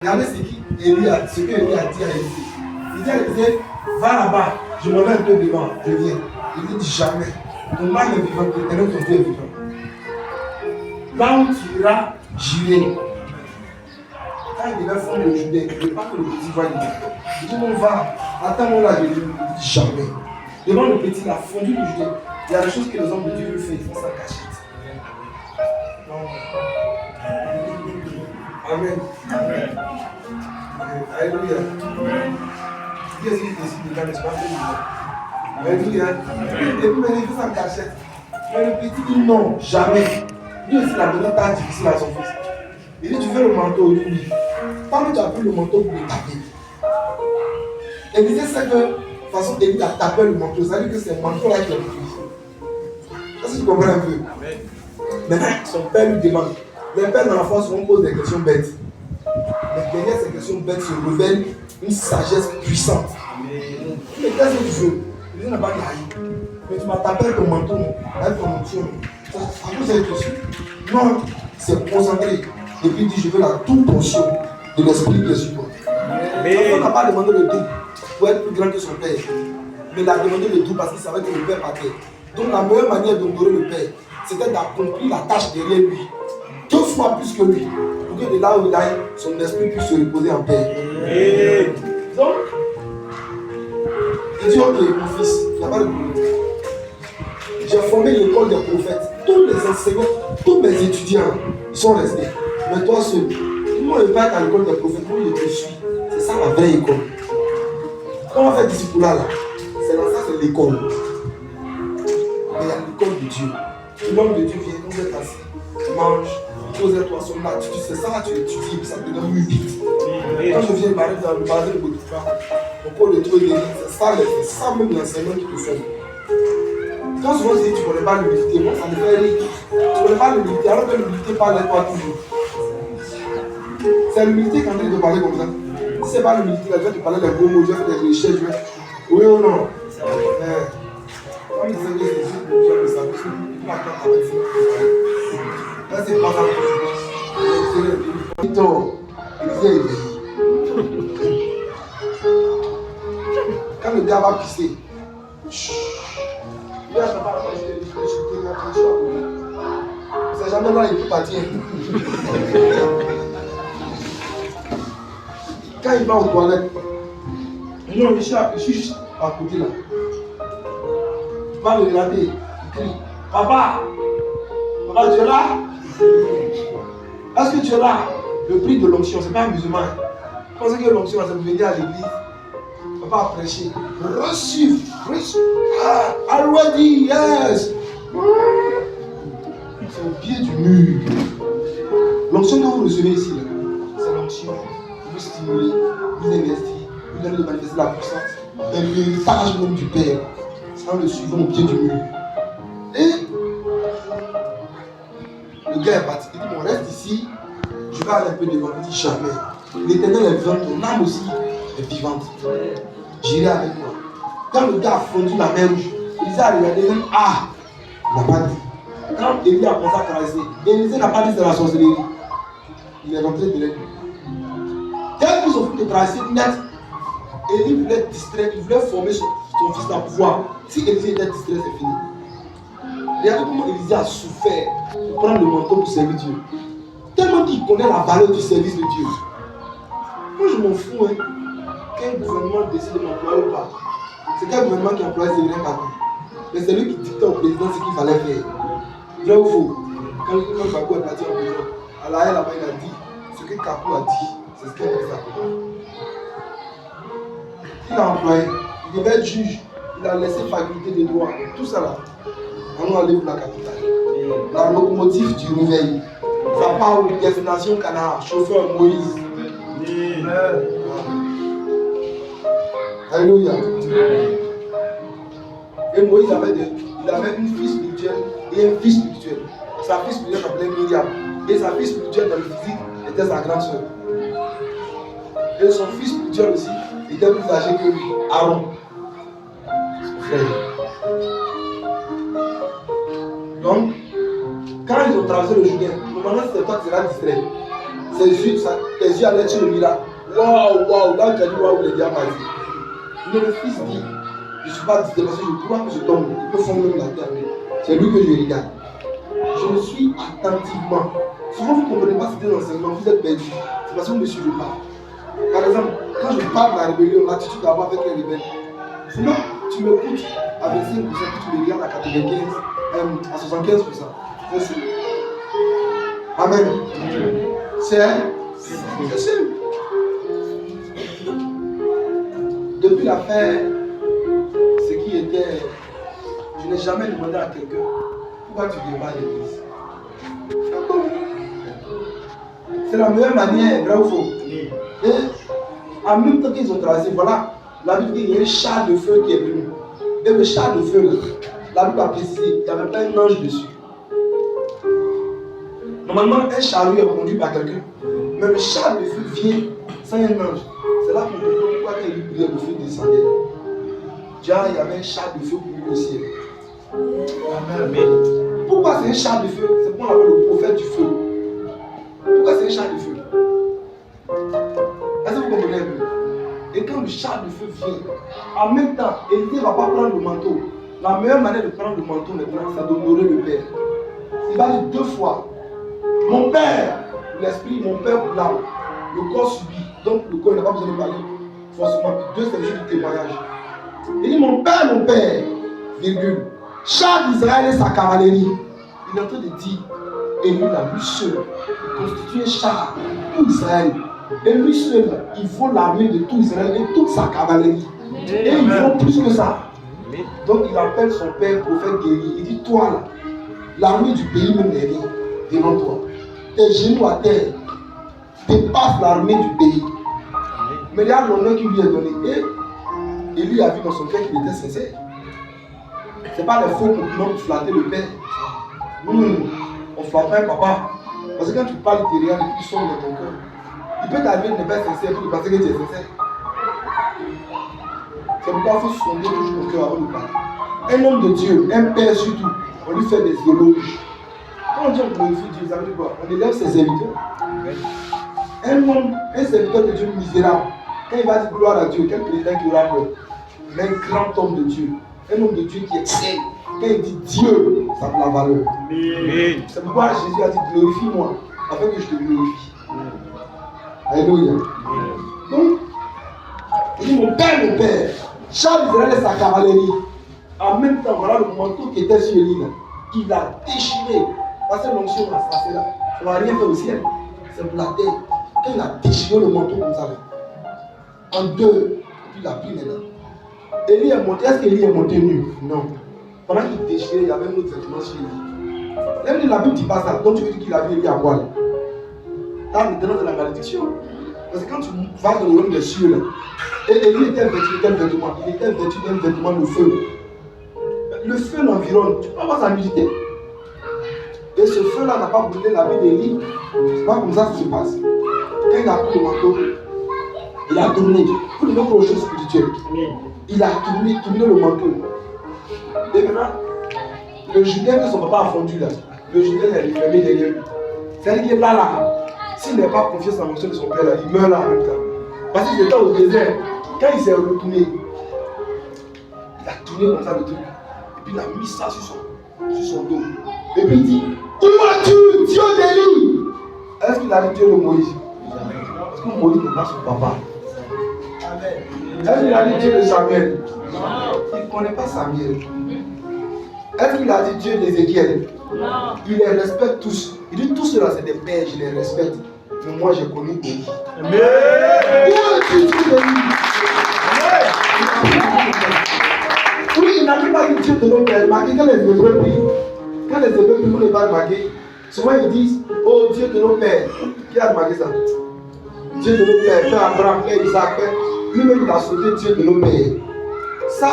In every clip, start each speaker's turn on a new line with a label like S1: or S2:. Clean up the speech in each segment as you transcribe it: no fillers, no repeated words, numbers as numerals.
S1: Regardez ce que Élie a dit à Élisée. Il dit à Élisée, va là-bas, je m'en vais un peu devant, je viens. Il dit jamais. Ton âme est vivante, l'éternel ton Dieu est vivant. Là où tu iras, j'irai. Quand il devait fondre le Judée, il ne veut pas que le petit voie l'idée. Il dit on va, attends-moi là, il dit jamais. Devant le petit, il a fondu le Judée. Il y a des choses que les hommes de Dieu lui font, ils font ça cachette. Amen. Amen. Alléluia. Dieu est décide de gagner, c'est pas fait. Alléluia. Et puis, il fait ça en cachette. Mais le petit dit non, jamais. Lui aussi, il a donné un temps difficile à son fils. Il dit, tu veux le manteau, oui. Tant que tu as pris le manteau pour le taper. Élisée sait que, de toute façon, Élie a tapé le manteau. Ça veut dire que c'est le manteau-là qui a pris. Est-ce que tu comprends un peu? Maintenant, son père lui demande. Les pères dans la foi souvent posent des questions bêtes. Mais derrière ces questions bêtes se révèle une sagesse puissante. Mais qu'est-ce que tu veux? Il n'a pas dit, mais tu m'as tapé avec ton manteau, avec ton onction. À cause de cette question. Non, c'est concentré. Et puis il dit, je veux la toute portion de l'esprit qui est sur toi. On n'a pas demandé le double pour être plus grand que son père. Mais il a demandé le double parce qu'il savait que le père partait. Donc la meilleure manière d'honorer le père, c'était d'accomplir la tâche derrière lui. 2 fois plus que lui. Pour que de là où il aille, son esprit puisse se reposer en paix. Donc, il dit, ok, mon fils, il n'y a pas de problème. J'ai formé l'école des prophètes. Tous les enseignants, tous mes étudiants, ils sont restés. Mais toi seul, ils m'ont pas être à l'école des prophètes. Moi, je te suis. C'est ça la vraie école. Quand on fait discipulat là, c'est dans ça, c'est l'école. Mais il y a l'école de Dieu. L'homme de Dieu vient, on est assis, tu manges, pose-toi sur là, tu sais ça, tu étudies, puis ça te donne 8 bits. Quand je viens m'arrêter dans le magasin de Boutifa, on peut le trouver des livres, c'est ça même l'enseignement qui te fait. Quand souvent tu dis tu ne connais pas l'humilité, moi ça me fait rire. Tu ne connais pas l'humilité, alors que l'humilité parle à toi toujours. C'est l'humilité quand tu te parler comme ça. Si ce n'est pas l'humilité, tu vas te parler des gros mots, tu vas faire des recherches, oui ou non. Quand il s'agit de Jésus, tu vas le savoir, tu vas attendre avec ça. Là, c'est pas ça. C'est quand le gars va pisser, il va pas c'est jamais là, il peut partir. Quand il va aux toilettes, non, je suis juste à côté là. Il va le regarder, il crie, papa, papa, tu es là? Est-ce que tu es là? Le prix de l'onction, c'est pas un musulman. Je pensais que l'onction, ça veut venir à l'église. Papa a prêché. Reçu. Already, yes. C'est au pied du mur. L'onction que vous recevez ici, c'est l'onction. Vous stimuler, vous investir, vous donner de manifester la puissance. Un l'héritage même du Père. C'est en le suivant au pied du mur. Et le gars est parti. Il dit, on reste ici. Je vais aller un peu devant. Il dit, jamais. L'éternel est vivant, ton âme aussi est vivante. J'irai avec moi. Quand le gars a fondu la mer rouge, Élisée a regardé, il n'a pas dit. Quand Élie a commencé à caresser, Élisée n'a pas dit c'est la sorcellerie. Il est rentré de l'aide. Dès qu'ils ont fait de traverser net, Élie voulait distraire, il voulait former son fils dans le pouvoir. Si Élisée était distrait, c'est fini. Regardez comment Élisée a souffert de prendre le manteau pour servir Dieu. Tellement qu'il connaît la valeur du service de Dieu. Moi je m'en fous, hein. Quel gouvernement décide de m'employer ou pas? C'est quel gouvernement qui emploie Séverin Kakou? Mais c'est lui qui dictait au président ce qu'il fallait faire. Vrai ou faux? Quand Kakou est parti en prison, à la haie là-bas, il a dit ce que Kakou a dit, c'est ce qu'il a dit. Il a employé, il devait être juge, il a laissé faculté de droit, tout ça là. On va aller pour la capitale. La locomotive du réveil. Ça part aux destinations Canard, chauffeur Moïse. Alléluia. Et Moïse avait une fille spirituelle et un fils spirituel. Sa fille spirituelle s'appelait Myriam. Et sa fille spirituelle dans le physique était sa grande soeur. Et son fils spirituel aussi était plus âgé que lui, Aaron. Son frère. Donc, quand ils ont traversé le Jourdain, normalement c'était toi qui seras distrait. C'est juste ça. tes yeux allaient sur le miracle. Waouh, là tu as dit waouh, les diamants. Mais le fils dit, je ne suis pas disté parce que je crois que je tombe, il peut fondre la terre. C'est lui que je regarde. Je me suis attentivement. Souvent vous ne comprenez pas ce que l'enseignement, vous êtes perdu. C'est parce que vous ne me suivez pas. Par exemple, quand je parle de la rébellion, l'attitude d'avoir avec les rebelles, sinon tu m'écoutes à 25%, puis tu me regardes à 95%, à 75%. C'est simple. Amen. C'est simple. Depuis l'affaire, ce qui était, je n'ai jamais demandé à quelqu'un pourquoi tu ne viens pas à l'église. C'est la meilleure manière, vrai ou faux? Et en même temps qu'ils ont traversé, voilà, la Bible dit qu'il y a un char de feu qui est venu. Et le char de feu, là, la Bible a précisé, il n'y avait pas un ange dessus. Normalement, un chariot est conduit par quelqu'un. Mais le char de feu vient sans un ange. C'est là qu'on comprend pourquoi quand il brillait, le feu descendait. Déjà, il y avait un char de feu pour lui au ciel. Amen. Pourquoi c'est un char de feu? C'est pourquoi on l'appelle le prophète du feu. Pourquoi c'est un char de feu? Est-ce que vous comprenez un peu? Et quand le char de feu vient, en même temps, Élie ne va pas prendre le manteau. La meilleure manière de prendre le manteau maintenant, c'est d'honorer le Père. Il va dire 2 fois. Mon Père, l'esprit, mon Père pour l'âme. Le corps subit. Donc le corps n'a pas besoin de parler forcément. 2, c'est juste du témoignage. Il dit mon Père, virgule. Char d'Israël et sa cavalerie. Il est en train de dire, et lui là, lui seul, il constitue un char pour Israël. Et lui seul, il faut l'armée de tout Israël et toute sa cavalerie. Et il faut plus que ça. Donc il appelle son père prophète guerrier. Il dit, toi là, l'armée du pays même n'est rien devant toi. Tes genoux à terre dépassent l'armée du pays. Mais regarde l'honneur qui lui est donné. Et lui a vu dans son cœur qu'il était sincère. Ce n'est pas les faux compliments pour flatter le père. On flatte pas un papa. Parce que quand tu parles, tu regardes et tu sonnes dans ton cœur. Il peut t'arriver de ne pas être sincère pour penser que tu es sincère. C'est pourquoi il faut sonder toujours ton cœur avant de parler. Un homme de Dieu, un père surtout, on lui fait des éloges. Quand on dit on glorifie Dieu, ça veut dire quoi? On élève ses serviteurs. Un homme, un serviteur de Dieu misérable, quand il va dire gloire à Dieu, quel président qui aura peur? Mais un grand homme de Dieu, un homme de Dieu qui excelle. Quand il dit Dieu, ça a de la valeur. C'est pourquoi Jésus a dit glorifie-moi, afin que je te glorifie. Alléluia. Donc, il dit mon Père, Charles d'Israël et sa cavalerie. En même temps, voilà le manteau qui était sur lui là. Il a déchiré. Parce que l'onction là, ça c'est là. Ça ne va rien faire au ciel. C'est pour la terre. Quand il a déchiré le manteau comme ça là, en 2, et puis il a pris maintenant. Élie est monté. Est-ce qu'Élie est monté nu? Non. Pendant qu'il déchirait, il y avait un autre vêtement chez lui. Même la Bible ne dit pas ça. Donc tu veux dire qu'il a vu Élie à poil. Là, maintenant c'est la malédiction. Parce que quand tu vas dans le royaume des cieux là, et Élie était vêtu de quel vêtement? Il était vêtu d'un vêtement de feu. Le feu l'environne. Tu peux avoir sa nudité. Et ce feu-là n'a pas brûlé la vie d'Élie. C'est pas comme ça que ça se passe. Quand il a pris le manteau, il a tourné. Pour le mettre aux choses spirituelles. Il a tourné le manteau. Et maintenant, le Jourdain que son papa a fondu là, le Jourdain est fermé derrière lui. C'est-à-dire qu'il est là. S'il n'a pas confiance en l'action de son père là, il meurt là en même temps. Parce qu'il était au désert. Quand il s'est retourné, il a tourné comme ça le truc. Et puis il a mis ça sur son dos. Et puis il dit, où es-tu, Dieu d'Élie? Est-ce qu'il a dit Dieu de Moïse? Parce que Moïse n'est pas son papa. Est-ce qu'il a dit Dieu de Samuel? Il ne connaît pas Samuel. Est-ce qu'il a dit Dieu d'Ézéchiel? Il les respecte tous. Il dit tous ceux-là c'est des pères, je les respecte. Mais moi j'ai connu Élie. Où es-tu, Dieu d'Élie? Oui, il n'a pas dit Dieu de nos pères. Marqué quand les Hébreux prient. Quand les Hébreux prient, vous ne pas remarquer. Souvent ils disent, oh Dieu de nos pères. Qui a remarqué ça? Dieu de nos pères, Père Abraham, Père Isaac, Père. Lui-même il a sauté Dieu de nos pères. Ça,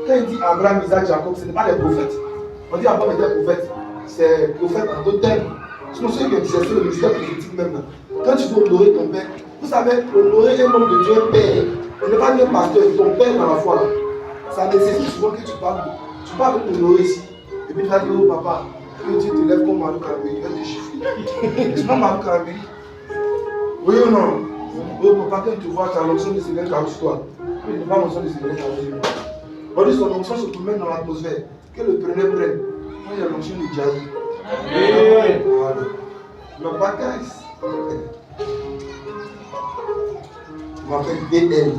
S1: quand il dit Abraham, Isaac, Jacob, ce n'est pas des prophètes. On dit Abraham était prophète. C'est prophète en d'autres termes. Sinon, ceux qui ont exercé le ministère prophétique même là. Quand tu veux honorer ton père, vous savez, honorer un homme de Dieu, un père. On n'est pas un pasteur, ton père dans la foi là. Ça nécessite souvent que tu parles de l'honorer ici. Et puis tu vas dire, oh papa, que Dieu te lève comme Marou Karambéry, il va te chiffrer. C'est pas Marou Karambéry. Oui ou non? Oui, papa, quand tu vois, tu as l'onction de Seigneur qui arrive sur toi. Mais il n'y a pas l'onction de Seigneur qui arrive sur toi. On dit son onction se promène dans l'atmosphère. Que le preneur prenne. Moi, il y a l'onction de Djaï. Voilà. Le bagage. Je m'appelle DL.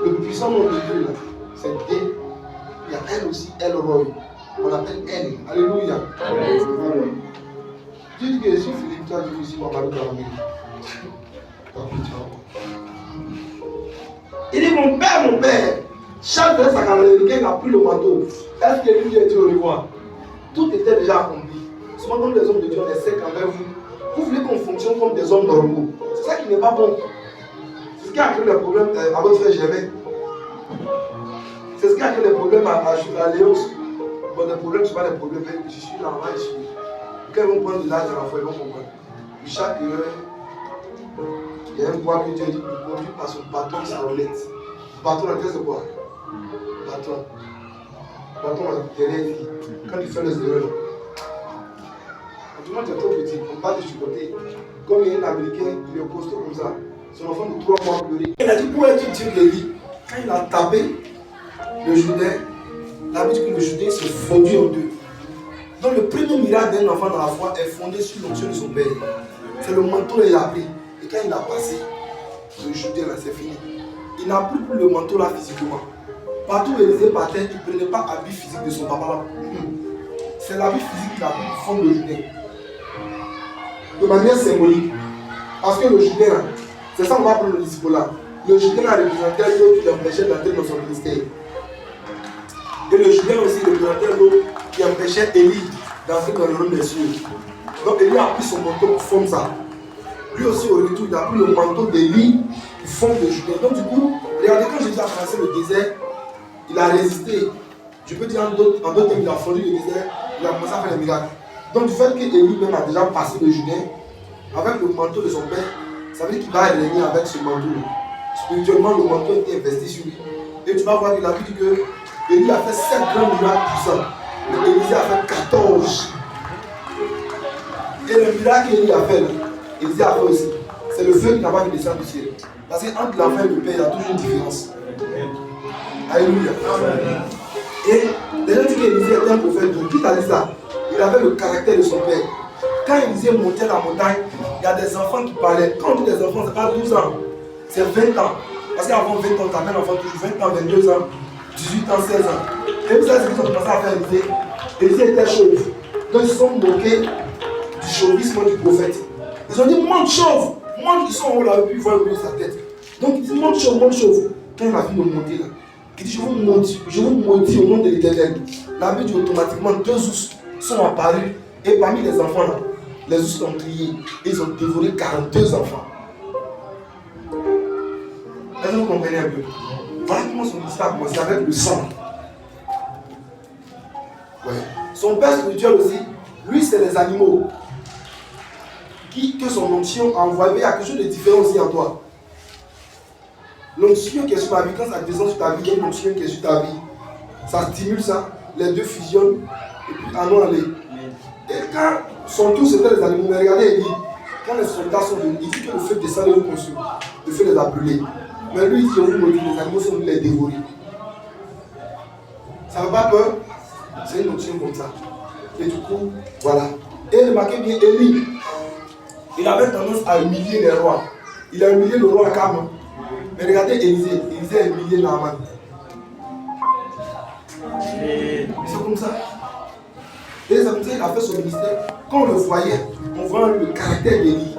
S1: Le puissant nom de Dieu, là, c'est D. Il y a elle aussi, El Roy. On l'appelle elle. Alléluia. Amen. Dieu dit que je suis Philippe, tu as dit ici, mon mari dans il dit mon père, chaque fois sa caméra a pris le manteau. Est-ce que lui a dit au revoir? Tout était déjà accompli. Souvent, comme les hommes de Dieu, on est secs envers vous. Vous voulez qu'on fonctionne comme des hommes normaux. C'est ça qui n'est pas bon. C'est ce qui a créé les problèmes à votre frère Germain. C'est ce qui a créé les problèmes à Léos. Bon, les problèmes, ce ne sont pas des problèmes. Je suis là, je suis. Quand ils vont prendre de l'âge à la fois, ils vont comprendre. Chaque heure, il y a un bois que Dieu dit conduit par son patron qui s'enlève. Patron, c'est quoi? Patron. Patron, derrière lui. Quand il fait les erreurs. Quand tu es trop petit, on parle de chicoter. Comme il y a un Américain, il est costaud comme ça. Son enfant de 3 mois a pleuré. Il a dit pour être Dieu de lui. Quand il a tapé le Jourdain, la Bible dit que le Jourdain s'est fondu en deux. Donc le premier miracle d'un enfant dans la foi est fondé sur l'onction de son père. C'est le manteau qu'il a pris. Et quand il a passé, le Jourdain là, c'est fini. Il n'a plus le manteau là physiquement. Partout où Élisée partait, il ne prenait pas l'habit physique de son papa là. C'est l'habit physique qui a pris forme de Jourdain. De manière symbolique. Parce que le Jourdain là, c'est ça qu'on va prendre le disciple là. Le Jourdain là représentait l'eau qui l'empêchait d'entrer dans son ministère. Et le Jourdain aussi représentait l'eau qui empêchait Élie d'entrer dans le royaume des cieux. Donc Élie a pris son manteau pour forme ça. Lui aussi au retour, il a pris le manteau d'Élie pour forme de Jourdain. Donc du coup, regardez quand Jésus a traversé le désert, il a résisté. Je peux dire en d'autres termes, il a fondu le désert, il a commencé à faire les miracles. Donc du fait qu'Élie même a déjà passé le Jourdain, avec le manteau de son père, ça veut dire qu'il va régner avec ce manteau. Spirituellement, le manteau était investi sur lui. Et tu vas voir qu'il a dit que Élie a fait 7 grands miracles puissants. Mais Élisée a fait 14. Et le miracle qu'Élie a fait, Élisée a fait aussi. C'est le feu qui n'a pas pu descendre du ciel. Parce qu'entre l'enfant et le père, il y a toujours une différence. Alléluia. Et les gens disent qu'Élisée était un prophète. Donc, qui t'a dit ça? Il avait le caractère de son père. Quand Élisée montait la montagne, il y a des enfants qui parlaient. Quand on dit des enfants, ce n'est pas 12 ans, c'est 20 ans. Parce qu'avant 20 ans, tu amènes l'enfant toujours 20 ans, 22 ans, 18 ans, 16 ans. Et vous savez ce qu'ils ont commencé à faire Élisée? Élisée était chauve. Donc ils se sont moqués du chauvisme du prophète. Ils ont dit monte chauve, monte, ils sont en haut là, et puis ils voient au milieu de sa tête. Donc ils disent monte chauve, monte chauve. Quand il a fini de monter là, il dit je vous maudis au nom de l'Éternel. La Bible dit automatiquement 2 ours sont apparus. Et parmi les enfants là, les ours ont crié. Et ils ont dévoré 42 enfants. Est-ce que vous comprenez un peu? Voilà comment son ministère a commencé avec le sang. Ouais. Son père spirituel aussi, lui c'est les animaux. Que son onction a envoyé, il y a quelque chose de différent aussi en toi. L'onction qui est sur ta vie, quand ça descend sur ta vie, il y a une onction qui est sur ta vie. Ça stimule ça, les deux fusionnent, et puis allons aller. Et quand son tour c'était les animaux, mais regardez, il dit, quand les soldats sont venus, il dit que le feu descend et vous consume, le feu les a brûlés. Mais lui, il dit, les animaux sont venus les dévorer. Ça ne fait pas peur? C'est une onction comme ça. Et du coup, voilà. Et remarquez bien, Élie, il avait tendance à humilier les rois. Il a humilié le roi Akab. Mais regardez Élisée, Élisée a humilié Naaman. C'est comme ça. Et c'est comme ça qu'il a fait son ministère. Quand on le voyait, on voit le caractère d'Élie.